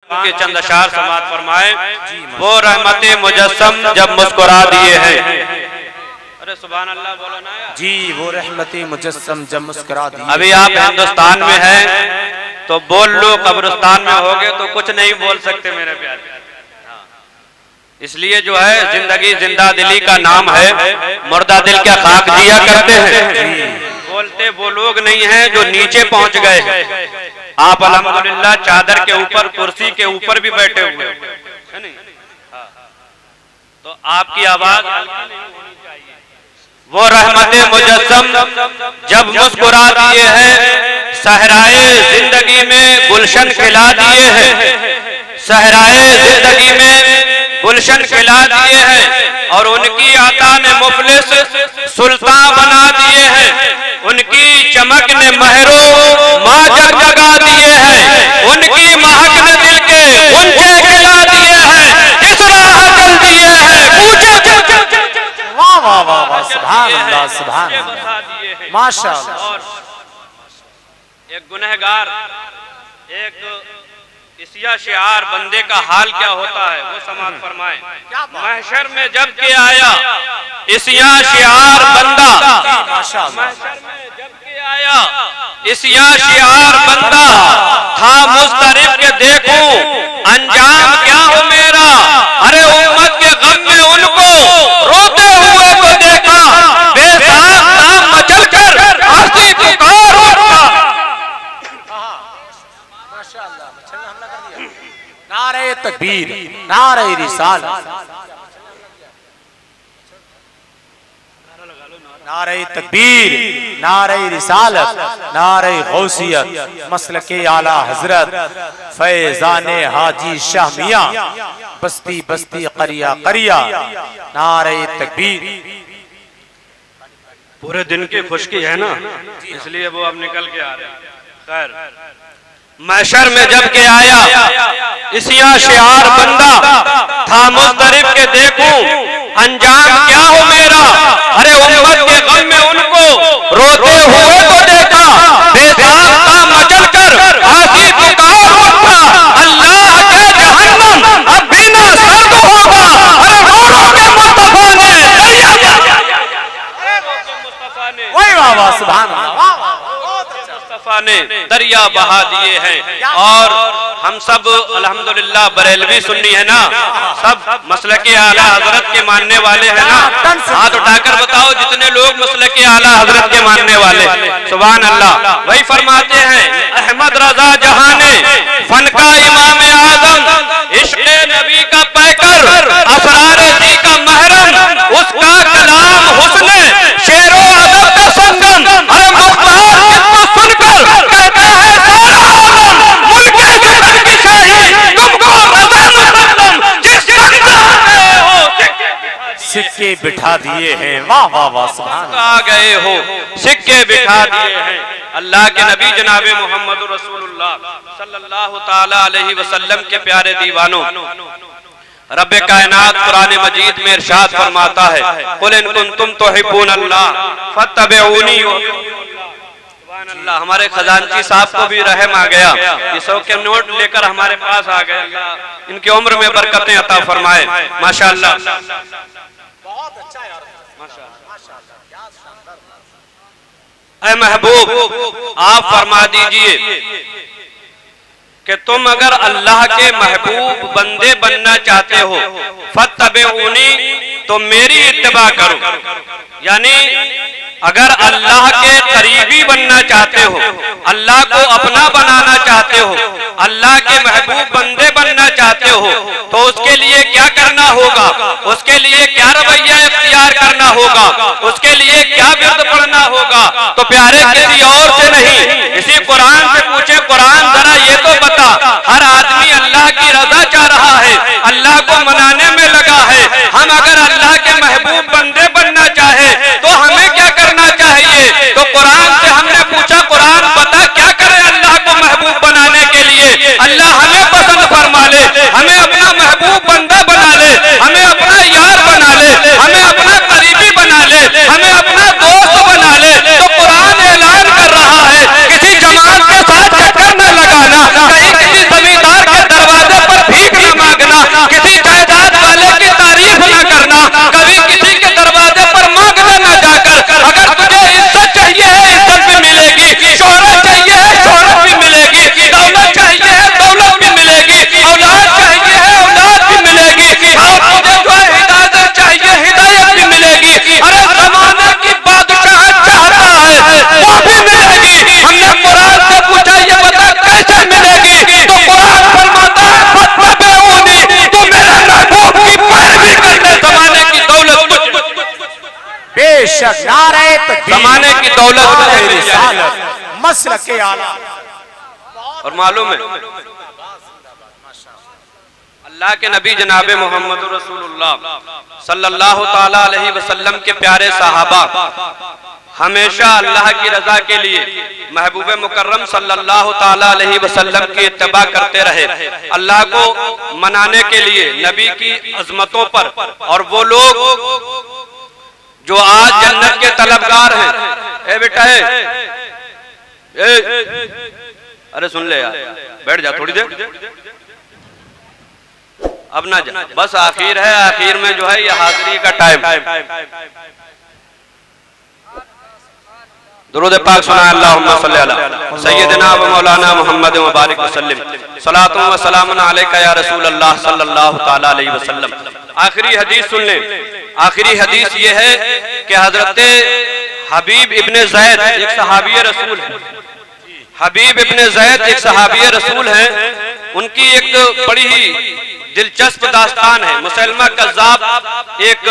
के चंद अशार समात फरमाए। वो रहमते मुजस्सम जब मुस्कुरा दिए हैं। अरे सुभान अल्लाह बोलो ना यार। जी वो रहमते मुजस्सम जब मुस्कुरा दिए। अभी आप हिंदुस्तान में हैं तो बोल लो, कब्रिस्तान में होगे तो कुछ नहीं बोल सकते मेरे प्यारे। इसलिए जो है जिंदगी जिंदा दिली का नाम है, मुर्दा दिल क्या खाक जिया करते हैं। बोलते वो लोग नहीं हैं जो नीचे पहुंच गए हैं। आप अल्हम्दुलिल्लाह चादर के ऊपर, कुर्सी के ऊपर भी बैठे हुए हैं नहीं? तो आपकी आवाज होनी चाहिए। वो रहमते मुजस्सम जब मुस्कुरा दिए हैं, सहराए जिंदगी में गुलशन खिला दिए हैं। सहराए जिंदगी में गुलशन खिला दिए हैं और उनकी आता ने मुफलिस सुल्तान बना दिए हैं। उनकी चमक ने महरो माँ जगमगा दिए हैं। उनकी महक ने दिल के गुंजे खिला दिए हैं। जिस राह चल दिए हैं वाह वाह वाह वाह, सुभान अल्लाह सुभान अल्लाह, माशाअल्लाह। और एक गुनहगार, एक इसिया शिआर बंदे का हाल क्या होता है वो समात फरमाए। महशर में जब के आया इसिया शिआर बंदा, महशर में जब के आया इसिया शिआर बंदा, था मुस्तरिब के देखूं अंजाम क्या हो मेरा। अरे उम्मत के गम में उनको रोते हुए को देखा, बेसाख नाम मचल कर आरती पुकार उठा। नारे तकबीर, नारे रिसालत, नारे तकबीर, नारे रिसालत, नारे गौसियत, मसलके आला हजरत फैजाने हाजी शाह मियां, बस्ती बस्ती करिया करिया, नारे तकबीर। पूरे दिन की खुशकी है ना, इसलिए वो अब निकल के आ रहे हैं। खैर, महशर में जब के आया इसिया शिआर बंदा, था मुस्तरिब के देखूं अंजाम क्या हो मेरा। अरे उम्मत के गम में उनको रोते हुए को देखा, बेसाख्ता मचल कर आसी पुकार उठा। अल्लाह के जहन्नम अब भी ना सर्द होगा। अरे नूरों के मुस्तफा ने मुस्तफा ने दरिया बहा दिए हैं। और हम सब अल्हम्दुलिल्लाह बरेलवी सुन्नी है ना, सब मसलके आला हजरत के मानने वाले हैं ना। हाथ उठाकर बताओ जितने लोग मसलके आला हजरत के मानने वाले। सुभान अल्लाह। वही फरमाते हैं अहमद रजा जहां ने फन का इमाम आजम, इश्क़ नबी का पैकर, असरार जी का महरम, उसका कलाम हुस्न शेरो अदब का संगम। अरे मुख्तार किसको सुनकर कहते हैं सारा आलम, मुल्क जुबन की शाही तुमको रज़ा मुसल्लम, जिस सिक्के बिठा दिए हैं। वाह वाह वाह, सुभान आ गए हो सिक्के बिठा दिए हैं। अल्लाह के नबी जनाबे मोहम्मद रसूलुल्लाह सल्लल्लाहु ताला अलैहि वसल्लम के प्यारे दीवानों, रब कायनात कुरान मजीद में इरशाद फरमाता है, कुल इन कुंतुम तुहिब्बून अल्लाह फत्तबिऊनी। सुभान अल्लाह। हमारे खजानची साहब को भी रहम आ गया, ये 100 के नोट लेकर हमारे पास आ गए। अल्लाह इनकी उम्र में बरकतें अता फरमाए। माशाअल्लाह, बहुत अच्छा यार, ऐ महबूब आप फरमा दीजिए कि तुम अगर अल्लाह के महबूब बंदे बनना चाहते हो, फत्तबिऊनी, तो मेरी इत्तिबा करो। यानी अगर अल्लाह के करीबी बनना चाहते हो, अल्लाह को अपना बनाना चाहते हो, अल्लाह के महबूब बंदे बनना चाहते हो, तो उसके लिए क्या करना होगा, उसके लिए क्या रवैया इख्तियार करना होगा, उसके लिए क्या विर्द पढ़ना होगा। तो प्यारे किसी और से नहीं, इसी कुरान से पूछे, कुरान जरा ये तो बता। हर आदमी अल्लाह की रजा चाह रहा है, अल्लाह को मनाने में लगा है। हम अगर अल्लाह के महबूब बंदे बनना चाहे तो हमें क्या करना चाहिए। तो कुरान से हमने पूछा, कुरान बता क्या करें अल्लाह को महबूब बनाने के लिए। अल्लाह हमें पसंद फरमा ले, हमें अपना महबूब बंदा बना ले, हमें अपना यार बना ले, हमें अपना करीबी बना ले, हमें अपना दोस्त बना ले। तो कुरान ऐलान कर रहा है, किसी जमात के साथ चक्कर न लगाना, कहीं किसी जमींदार के दरवाजे आला। और मालूम है अल्लाह के नबी जनाब मोहम्मद रसूलुल्लाह सल्लल्लाहु ताला अलैहि वसल्लम के प्यारे सहाबा हमेशा अल्लाह की रजा के लिए महबूब मुकर्रम सल्लल्लाहु ताला अलैहि वसल्लम की इत्तबा करते रहे, अल्लाह को मनाने के लिए नबी की अजमतों पर। और वो लोग जो आज जन्नत के तलबगार हैं, ए बेटा अरे सुन ले यार, बैठ जा थोड़ी देर, अब ना जा, बस आखिर है, आखिर में जो है ये हाजिरी का टाइम। दुरूद पाक सुना अल्लाहुम्मा सल्ली अला सय्यिदना व मौलाना मुहम्मद व बारिक वसल्लम सलातु व सलामुन अलैका या रसूल अल्लाह सल्लल्लाहु ताला अलैहि वसल्लम। आखिरी हदीस सुन लें। आखिरी हदीस ये है कि हजरत हबीब इब्ने ज़ैद एक सहाबी रसूल है। हबीब इब्ने ज़ैद एक सहाबी रसूल हैं। उनकी एक बड़ी ही दिलचस्प दास्तान है। मुसलमा कज़्ज़ाब एक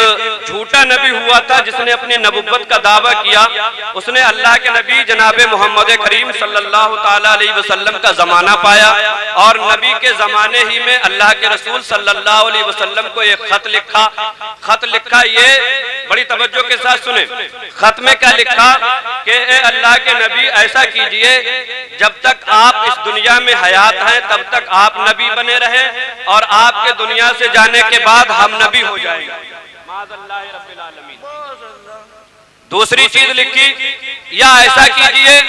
झूठा नबी हुआ था जिसने अपनी नबुव्वत का दावा किया। उसने अल्लाह के नबी जनाब मोहम्मद करीम सल्लल्लाहु ताला अलैहि वसल्लम का जमाना पाया और नबी के जमाने ही में अल्लाह के रसूल सल्लल्लाहु अलैहि वसल्लम को एक खत लिखा। खत लिखा, ये बड़ी तवज्जो के साथ सुने। खत में क्या लिखा कि ए अल्लाह के नबी, ऐसा कीजिए जब तक आप इस दुनिया में हयात हैं तब तक आप नबी बने रहे और आपके दुनिया से जाने के बाद हम नबी हो जाएंगे। दूसरी चीज लिखी, या ऐसा कीजिए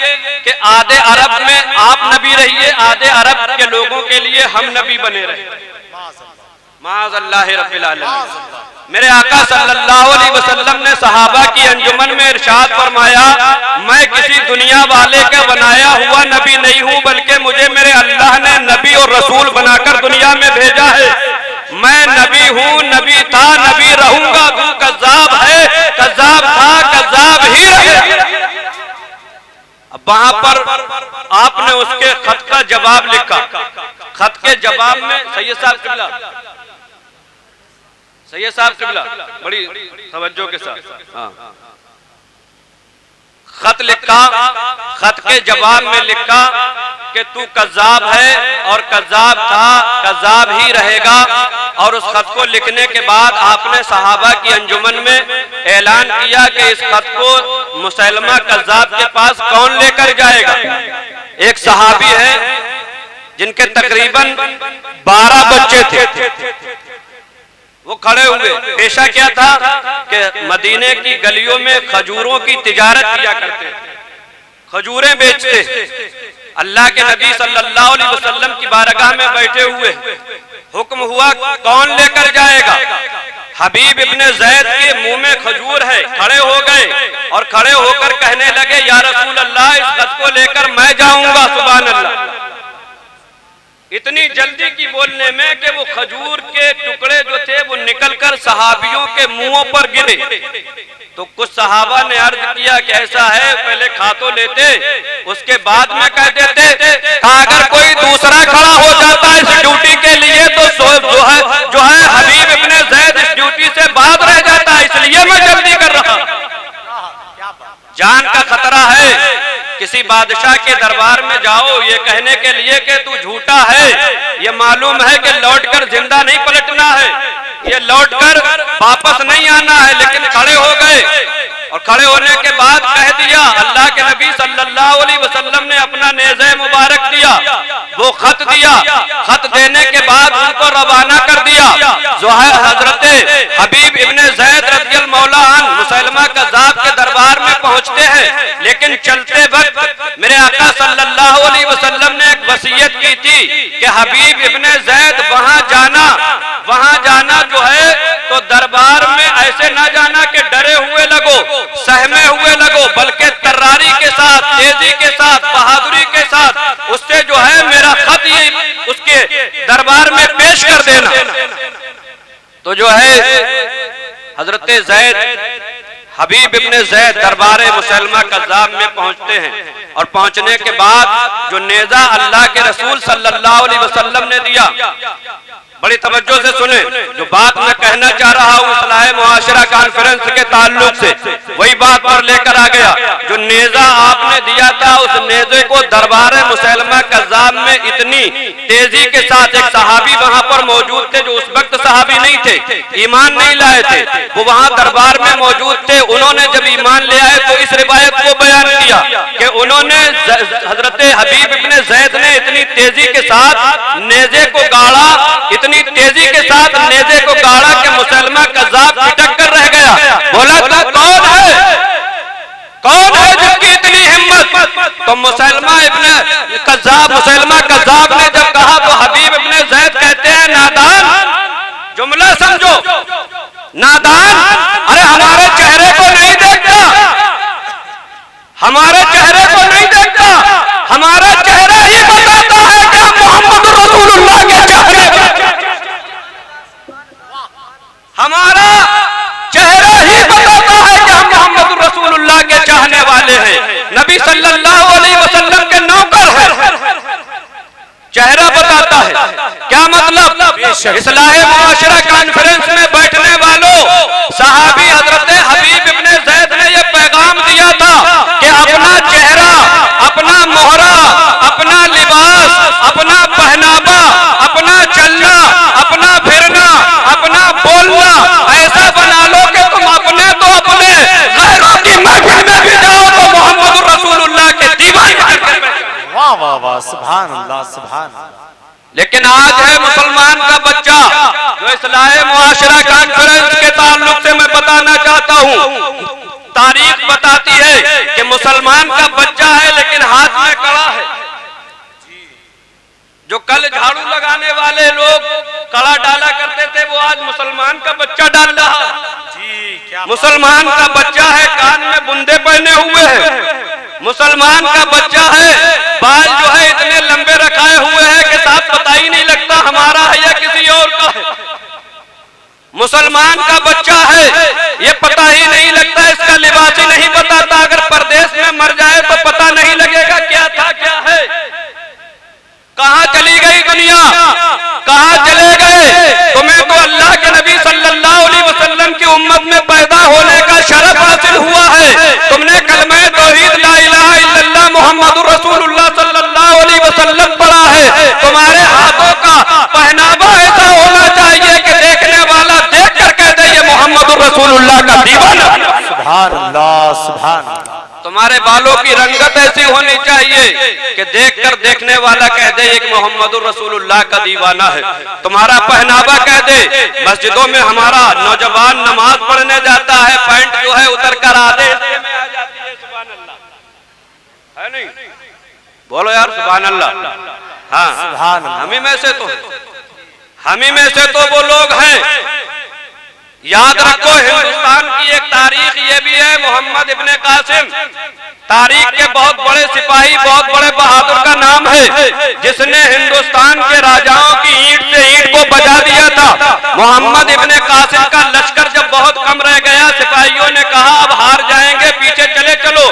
कि आधे अरब में आप नबी रहिए, आधे अरब के लोगों के लिए हम नबी बने रहे। माज़अल्लाह रब्बिल आलमीन। मेरे आका सल्लल्लाहु अलैहि वसल्लम ने सहाबा की अंजुमन में इरशाद फरमाया, मैं किसी दुनिया वाले का बनाया हुआ नबी नहीं हूँ, बल्कि मुझे मेरे अल्लाह ने नबी और रसूल बनाकर दुनिया में भेजा है। मैं नबी हूँ, नबी था, नबी रहूंगा। तू कज़्ज़ाब है, कज़्ज़ाब था, कज़्ज़ाब ही रहेगा। अब वहां पर आपने उसके खत का जवाब लिखा। खत के जवाब में सैयद साहब किबला बड़ी तवज्जो के साथ खत लिखा। खत के जवाब में लिखा कि तू कज़्ज़ाब है और कज़्ज़ाब था, कज़्ज़ाब ही रहेगा। और उस खत को लिखने के बाद आपने सहाबा की अंजुमन में ऐलान किया कि इस खत को मुसलमा कज़्ज़ाब के पास कौन लेकर जाएगा। एक सहाबी है जिनके तकरीबन 12 बच्चे थे। वो खड़े हुए, पेशा क्या था कि मदीने की गलियों में खजूरों की तिजारत किया करते, खजूरें बेचते। अल्लाह के नबी सल्लल्लाहु अलैहि वसल्लम की बारगाह में बैठे हुए हुक्म हुआ कौन लेकर जाएगा। हबीब इब्ने ज़ैद के मुंह में खजूर है, खड़े हो गए और खड़े होकर कहने लगे, या रसूल अल्लाह, इस खत को लेकर मैं जाऊंगा। सुभान अल्लाह। इतनी जल्दी की बोलने में कि वो खजूर के टुकड़े जो थे वो निकलकर सहाबियों के मुंहों पर गिरे। तो कुछ सहाबा ने अर्ज किया कि ऐसा है, पहले खा तो लेते, उसके बाद में कह देते। अगर कोई दूसरा खड़ा हो जाता इस ड्यूटी के लिए तो जो है हबीब इब्ने ज़ैद इस ड्यूटी से बात रह जाता, इसलिए मैं जल्दी कर रहा। जान का खतरा है। किसी बादशाह के दरबार में जाओ ये कहने के लिए कि तू झूठा है, ये मालूम है कि लौटकर जिंदा नहीं पलटना है, ये लौटकर वापस नहीं आना है। लेकिन खड़े हो गए और खड़े होने के बाद कह दिया। अल्लाह के नबी सल्लल्लाहु अलैहि वसल्लम ने अपना नेज़े मुबारक दिया, वो खत दिया। खत देने के बाद उनको रवाना कर दिया। जो है हजरत हबीब इब्ने ज़ैद रज़ियल्लाहु मौला अन मुसलमा कज़्ज़ाब के दरबार में पहुंचते हैं। लेकिन चलते वक्त मेरे आका सल्लल्लाहु अलैहि वसल्लम ने एक वसीयत की थी कि हबीब इब्ने ज़ैद वहां जाना जो है तो दरबार में ऐसे ना जाना कि डरे हुए लगो, सहमे हुए लगो, बल्कि तर्रारी के साथ, तेजी के साथ, बहादुरी के साथ उससे जो है मेरा खत ही उसके दरबार में पेश कर देना। तो जो है हजरत ज़ैद हबीब इब्ने ज़ैद दरबार मुसलमा कज़्ज़ाब में पहुंचते हैं और पहुंचने के बाद जो नेज़ा अल्लाह के रसूल सल्लल्लाहु अलैहि वसल्लम ने दिया बड़ी तवज्जो से सुने, जो बात मैं कहना चाह रहा हूँ इस्लाह मुआशरा कॉन्फ्रेंस के ताल्लुक से वही बात पर लेकर आ गया। जो नेजा आपने दिया था, उस नेजे को दरबार मुसैलमा कज़्ज़ाब में इतनी तेजी के साथ, एक सहाबी वहां पर मौजूद थे जो उस वक्त सहाबी नहीं थे, ईमान नहीं लाए थे, वो वहां दरबार में मौजूद थे। उन्होंने जब ईमान ले आए तो इस रिवायत को बयान किया कि उन्होंने हजरत हबीब इब्ने ज़ैद ने इतनी तेजी के साथ नेजे को गाड़ा, इतनी तेजी के साथ नेजे को गाड़ा कि मुसैलमा कज़्ज़ाब खिटक कर रह गया। बोला तो कौन है, कौन है जिसकी इतनी हिम्मत? तो मुसैलमा कज़्ज़ाब ने जब कहा तो हबीब इब्ने ज़ैद कहते हैं नादान, जुमला समझो, नादान, अरे हमारे चेहरे को नहीं देखता, हमारे चेहरे को नहीं देखता, हमारा चेहरा ही बताता है कि हम मोहम्मद रसूलुल्लाह के चाहने, हमारा चेहरा ही बताता है कि हम मोहम्मद रसूलुल्लाह के चाहने वाले हैं, नबी सल्लल्लाहु अलैहि वसल्लम के नौकर हैं। चेहरा बताता है। क्या मतलब? इस्लाह मुआशरा कॉन्फ्रेंस में बैठने वालों, सहाबी हजरत हबीब इब्ने ज़ैद ने यह पैगाम दिया था कि अपना चेहरा, अपना मोहरा, अपना लिबास, अपना पहनावा, अपना चलना, अपना फिरना, अपना बोलना ऐसा बना लो कि तुम अपने तो अपने गैरों की महफिल में भी जाओ तो मोहम्मद रसूलुल्लाह के दीवाने। वाह वाह वाह, सुभान अल्लाह, सुभान अल्लाह। लेकिन आज है मुसलमान का बच्चा, जो इस्लाह मुआशरा कॉन्फ्रेंस के ताल्लुक से मैं बताना चाहता हूँ, तारीख बताती है कि मुसलमान का बच्चा है लेकिन हाथ में कड़ा है। जो कल झाड़ू लगाने वाले लोग कड़ा डाला करते थे, वो आज मुसलमान का बच्चा डाल रहा है। मुसलमान का बच्चा है, कान में बुंदे पहने हुए हैं, मुसलमान का बच्चा है, बाल जो है इतने लंबे रखाए हुए हैं कि साफ पता ही नहीं लगता हमारा है या किसी और का है। मुसलमान का बच्चा है, ये पता ही नहीं लगता, इसका लिबास ही नहीं बताता, अगर परदेश में मर जाए तो पता नहीं लगेगा क्या था क्या है। कहां चली गई दुनिया, कहां चले गए? तुम्हें तो अल्लाह के नबी सल्लल्लाहु अलैहि वसल्लम की उम्मत में पैदा होने का शरफ हासिल हुआ है। तुमने कलमा तौहीद ला इलाहा इल्लल्लाह मुहम्मदुर रसूलुल्लाह सल्लल्लाहु अलैहि वसल्लम पढ़ा है। तुम्हारे हाथों का पहनावा ऐसा होना चाहिए कि देखने वाला देख कर कह दे ये मोहम्मदुर रसूलुल्लाह का दीवाना। सुभान अल्लाह, सुभान अल्लाह। तुम्हारे बालों की रंगत ऐसी होनी चाहिए कि देखकर देखने वाला कह दे एक मोहम्मदुर रसूलुल्लाह का दीवाना है। तुम्हारा पहनावा कह दे, मस्जिदों में हमारा नौजवान नमाज पढ़ने जाता है, पैंट जो है उतर कर आधे में आ जाती है, सुभान अल्लाह, है नहीं? बोलो यार सुभान अल्लाह। हाँ, सुभान अल्लाह। हम ही में से तो वो लोग हैं। याद रखो, हिंदुस्तान की एक तारीख ये भी है, मोहम्मद इब्ने कासिम तारीख के बहुत बड़े सिपाही, बहुत बड़े बहादुर का नाम है, जिसने हिंदुस्तान के राजाओं की ईंट से ईंट को बजा दिया था। मोहम्मद इब्ने कासिम का लश्कर जब बहुत कम रह गया, सिपाहियों ने कहा अब हार जाएंगे, पीछे चले चलो।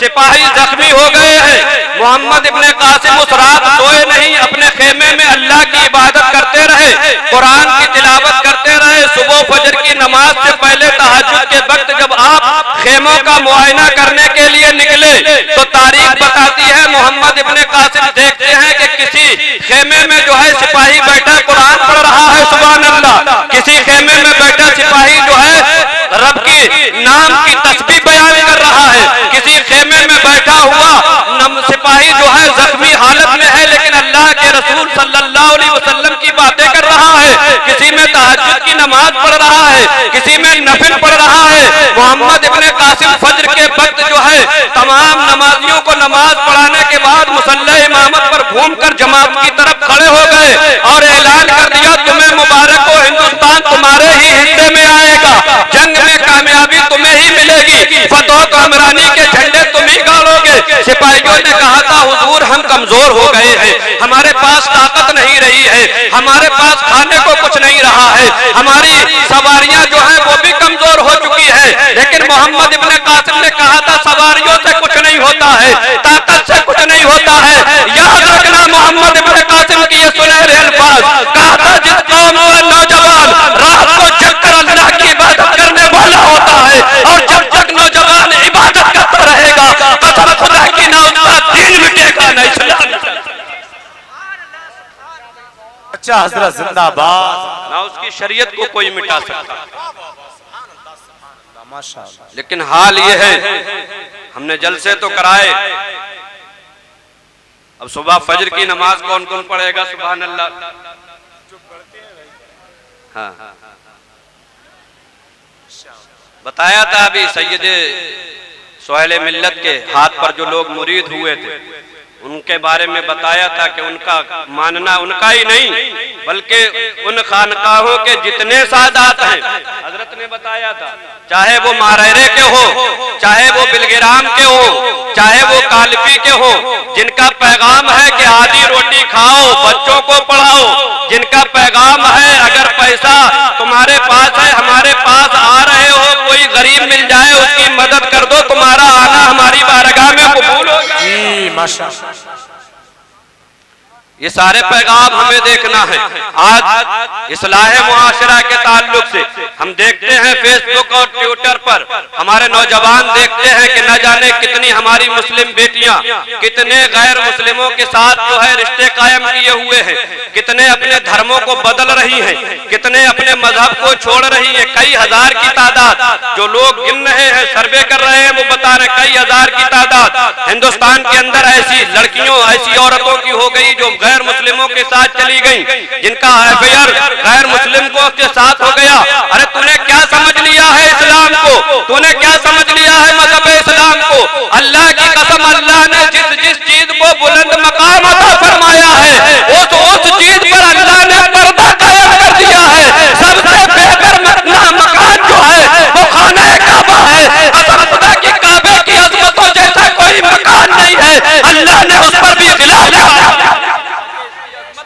सिपाही जख्मी हो गए हैं। मोहम्मद इब्ने कासिम उस रात सोए नहीं, अपने खेमे में अल्लाह की इबादत करते रहे, कुरान की तिलावत करते रहे। सुबह फजर की नमाज से पहले तहज्जुद के वक्त जब आप खेमों का मुआयना करने के लिए निकले तो तारीख बताती है मोहम्मद इब्ने कासिम देखते हैं कि किसी खेमे में जो है सिपाही बैठा कुरान पढ़ रहा है, सुभान अल्लाह। किसी खेमे में बैठा सिपाही जो है रब की नाम की तस्बीह बयान कर रहा है। किसी खेमे में बैठा हुआ सिपाही जो है जख्मी हालत में है, लेकिन अल्लाह के रसूल सल्लल्लाहु अलैहि वसल्लम की बातें कर रहा है। किसी में तहज्जुद की नमाज पढ़ रहा है, किसी में नफिल पढ़ रहा है। मोहम्मद इब्ने कासिम फज्र के वक्त जो है तमाम नमाजियों को नमाज पढ़ाने के बाद मुसल्ला इमामत पर घूमकर जमात की तरफ खड़े हो गए और ऐलान कर दिया तुम्हें मुबारक हो, हिंदुस्तान तुम्हारे ही हिस्से में आएगा, जंग में कामयाबी तुम्हें ही मिलेगी, फतह कामरानी के झंडे तुम ही गाड़ोगे। सिपाहियों ने कहा था हुजूर हम कमजोर हो गए हैं, हमारे पास ताकत नहीं रही है, हमारे पास खाने को कुछ नहीं रहा है, हमारी सवारियां जो है वो भी कमजोर हो चुकी है। लेकिन मोहम्मद इब्ने कासिम ने कहा था सवारियों से कुछ नहीं होता है, ताकत से कुछ नहीं होता है। याद रखना मोहम्मद इब्ने कासिम की ये सुनहरे अल्फाज, कहा था जिस कौम सच्चा हजरत जिंदाबाद। ना उसकी शरीयत को कोई मिटा सकता। माशाअल्लाह। लेकिन हाल ये है, हमने जलसे तो कराए, अब सुबह फजर की नमाज कौन कौन पढ़ेगा? सुभान अल्लाह। हाँ, बताया था अभी सैयदे सोहेल मिल्लत के हाथ पर जो लोग मुरीद हुए थे, उनके बारे में बताया था कि उनका मानना, उनका ही नहीं बल्कि उन खानकाहों के जितने सादात हैं, हजरत ने बताया था, चाहे वो मारेरे के हो, चाहे वो बिलगिराम के हो, चाहे वो कालपी के हो, जिनका पैगाम है कि आधी रोटी खाओ, बच्चों को पढ़ाओ, जिनका पैगाम है अगर पैसा तुम्हारे पास है, हमारे पास आ रहे हो, कोई गरीब मिल जाए उसकी मदद कर दो, तुम्हारा आना हमारी बारगाह में कबूल होगा। जी माशाअल्लाह। ये सारे पैगाम हमें देखना है। आज इस्लाह मुआशरा के ताल्लुक से हम देखते हैं फेसबुक और ट्विटर पर हमारे नौजवान देखते हैं कि न जाने कितनी हमारी मुस्लिम बेटियां कितने गैर मुस्लिमों के साथ जो है रिश्ते कायम किए हुए हैं, कितने अपने धर्मों को बदल रही हैं, कितने अपने मजहब को छोड़ रही हैं। कई हजार की तादाद जो लोग गिन रहे हैं, सर्वे कर रहे हैं, वो बता रहे कई हजार की तादाद हिंदुस्तान के अंदर ऐसी लड़कियों, ऐसी औरतों की हो गई जो गैर मुस्लिमों के साथ चली गई, जिनका अफेयर गैर मुस्लिम को के साथ हो गया। अरे तूने क्या समझ लिया है इस्लाम को? तूने क्या समझ लिया है मजहब इस्लाम को? अल्लाह की कसम, अल्लाह ने जिस चीज को बुलंद मकाम अता फरमाया है, उस चीज पर अल्लाह ने पर्दा कायम कर दिया है। सबसे बेहतर मकान जो है वो खाना काबा है। कसम खुदा की, काबे की अजमतों जैसा कोई मकान नहीं है। अल्लाह ने उस पर भी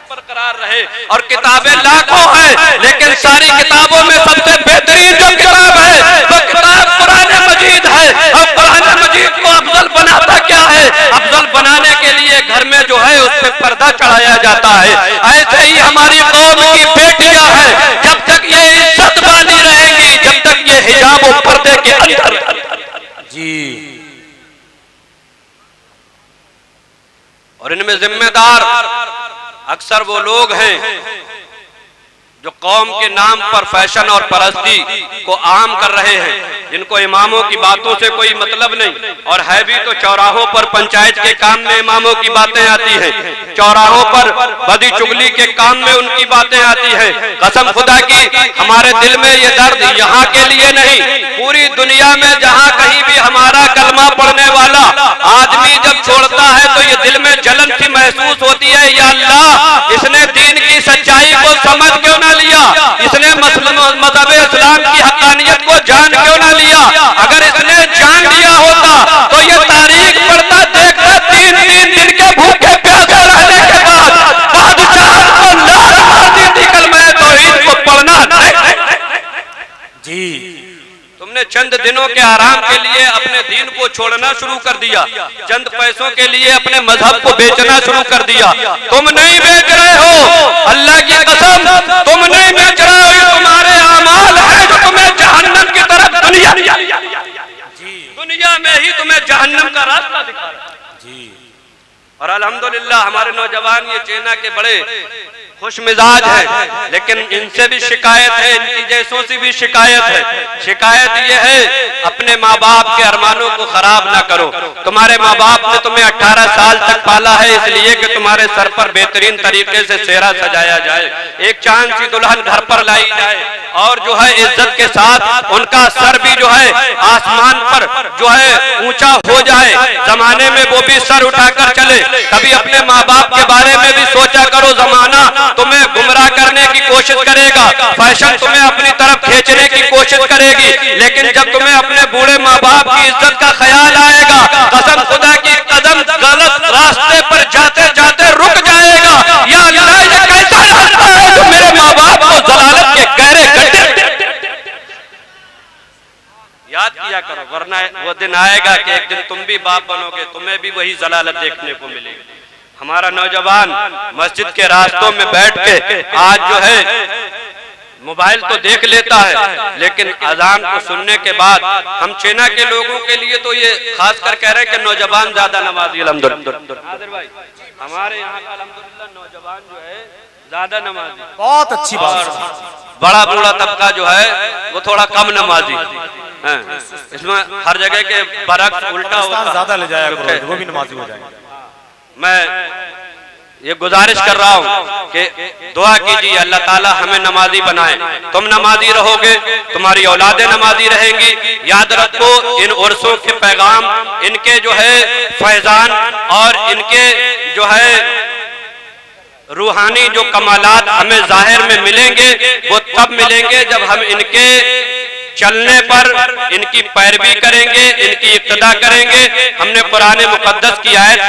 बरकरार रहे। और किताबें लाखों हैं, लेकिन सारी किताबों में सबसे बेहतरीन जो किताब है वो किताब कुरान मजीद है। और कुरान मजीद को अफजल बनाता क्या है? अफजल बनाने के लिए घर में जो है उस पर पर्दा चढ़ाया जाता है। ऐसे ही हमारी कौम की बेटियां हैं, जब तक ये इज्जत वाली रहेंगी, जब तक ये हिजाब और पर्दे के अंदर। जी। और इनमें जिम्मेदार अक्सर वो लोग हैं जो कौम के नाम पर फैशन और परस्ती को आम कर रहे हैं, जिनको इमामों की बातों से कोई मतलब नहीं। और है भी तो चौराहों पर पंचायत के काम में इमामों की बातें आती हैं, चौराहों पर बदी चुगली के काम में उनकी बातें आती हैं। कसम खुदा की, हमारे दिल में ये दर्द यहाँ के लिए नहीं, पूरी दुनिया में जहाँ कहीं भी हमारा कलमा पढ़ने वाला आदमी जब छोड़ता है तो ये दिल में जलन सी महसूस होती है। या अल्लाह, इसने दीन की सच्चाई को समझ क्यों ना लिया? इसने मजहब इस्लाम की हक्कानियत को जान क्यों ना लिया? अगर इसने जान लिया होता तो ये तारीख पढ़ता देखता, 3-3 दिन के भूखे प्यासे रहने के बाद बादशाह को लात मार दी थी कलमा तौहीद को पढ़ना नहीं। जी। तुमने चंद दिनों के आराम के लिए अपने दीन को छोड़ना शुरू कर दिया, चंद पैसों के लिए अपने मजहब को बेचना शुरू कर दिया। तुम नहीं बेच रहे हो, अल्लाह की कसम, तुम नहीं बेच रहे हो। ये तुम्हारे अमाल है जो तुम्हें जहन्नम की तरफ दुनिया में ही तुम्हें जहन्नम का रास्ता दिखा रहा है। और अल्हम्दुलिल्लाह हमारे नौजवान ये चेना के बड़े खुश मिजाज है, लेकिन इनसे भी शिकायत है, इनकी जैसों से भी शिकायत है। शिकायत ये है, अपने माँ बाप के अरमानों को खराब ना करो। तुम्हारे माँ बाप ने तुम्हें 18 साल तक पाला है इसलिए कि तुम्हारे सर पर बेहतरीन तरीके से सेहरा सजाया जाए, एक चांद सी दुल्हन घर पर लाई जाए और जो है इज्जत के साथ उनका सर भी जो है आसमान पर जो है ऊंचा हो जाए। जमाने में वो भी सर उठाकर चले। कभी अपने माँ बाप के बारे में भी सोचा करो, जमाना तुम्हें गुमराह करने की कोशिश करेगा, फैशन तुम्हें अपनी तरफ खींचने की कोशिश करेगी, लेकिन जब तुम्हें अपने बूढ़े माँ बाप की इज्जत का ख्याल आएगा, कसम खुदा की कदम गलत रास्ते पर जाते जाते रुक जाएगा। या अल्लाह, ये कैसा रास्ता है जो मेरे माँ बाप को जलालत के गहरे गड्ढे। याद किया करो, वरना वो दिन आएगा कि एक दिन तुम भी बाप बनोगे, तुम्हें भी वही जलालत देखने को मिलेगी। हमारा नौजवान मस्जिद के रास्तों में बैठ के आज जो है मोबाइल तो देख लेता है, लेकिन अजान को सुनने के बाद हम चेना के लोगों के लिए तो ये खास कर कह रहे हैं कि नौजवान ज्यादा नमाजी। अल्हम्दुलिल्लाह हमारे यहाँ का अल्हम्दुलिल्लाह नौजवान जो है ज्यादा नमाजी, बहुत अच्छी बात। बड़ा बूढ़ा तबका जो है वो थोड़ा कम नमाजी है। इसमें हर जगह के बरक्स उल्टा होता है, ज्यादा ले जाया करो, वो भी नमाजी हो जाएंगे। मैं ये गुजारिश कर रहा हूँ कि दुआ कीजिए अल्लाह ताला हमें नमाजी बनाए। तुम नमाजी रहोगे, तुम्हारी औलादें नमाजी रहेंगी। याद रखो इन उर्सों के पैगाम, इनके जो है फैजान और इनके जो है रूहानी जो कमालात हमें जाहिर में मिलेंगे वो तब मिलेंगे जब हम इनके चलने पर इनकी पैरवी करेंगे, इनकी इक्तदा करेंगे। हमने कुरान मुकद्दस की आयत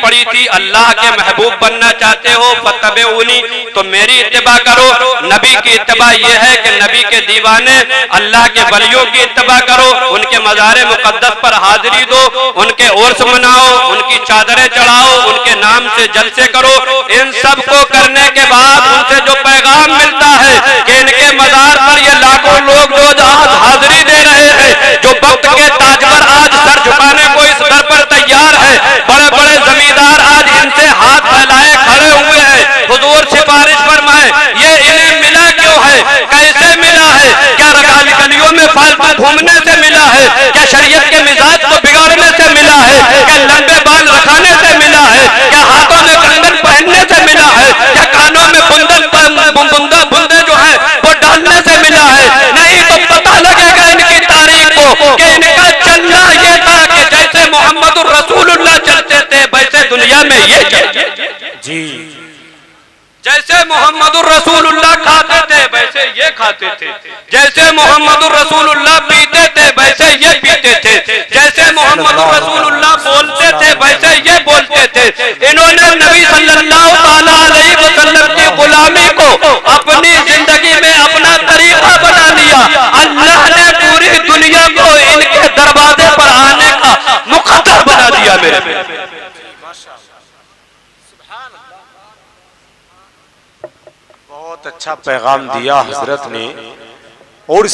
पढ़ी थी, अल्लाह के महबूब बनना चाहते हो फत्तबिऊनी, तो मेरी इत्तिबा करो। नबी की इत्तिबा यह है कि नबी के दीवाने अल्लाह के वलियों की इत्तिबा करो, उनके मज़ार मुकद्दस पर हाजिरी दो, उनके उर्स मनाओ, उनकी चादरें चढ़ाओ, उनके नाम से जलसे करो। इन सब को करने के बाद उनसे जो पैगाम मिलता है कि इनके मज़ार पर ये लाखों लोग जो हाजिरी दे रहे हैं, जो वक्त के ताजवर आज सर झुकाने को इस दर पर तैयार है, बड़े बड़े जमींदार आज इनसे हाथ फैलाए खड़े हुए हैं। हुजूर सिफारिश फरमाए, ये इन्हें मिला क्यों है, कैसे मिला है? क्या गलियों में फालतू घूमने से मिला है? क्या शरीयत के मिजाज को बिगाड़ने से मिला है? क्या लंबे बाल रखाने से मिला है? क्या हाथों में कंगन पहनने से मिला है? क्या कानों में बुंदे जो है वो डालने से मिला है? नहीं तो पता लगेगा इनकी तारीख को कि इनका चलना ये था कि जैसे मोहम्मदुर रसूलुल्लाह चलते थे वैसे दुनिया में ये चलते जी। जैसे मोहम्मदुर रसूलुल्लाह खाते थे वैसे ये खाते थे, जैसे मोहम्मदुर रसूलुल्लाह पीते थे वैसे ये पीते थे, जैसे मोहम्मदुर रसूलुल्लाह बोलते थे वैसे ये बोलते थे। इन्होंने नबी सल्लल्लाहु अलैहि वसल्लम की गुलामी को अपनी जिंदगी में अपना तरीका बना लिया। अल्लाह ने पूरी दुनिया को इनके दरवाजे पर आने का मुकद्दर बना दिया। मेरे बहुत अच्छा पैगाम दिया हजरत ने। और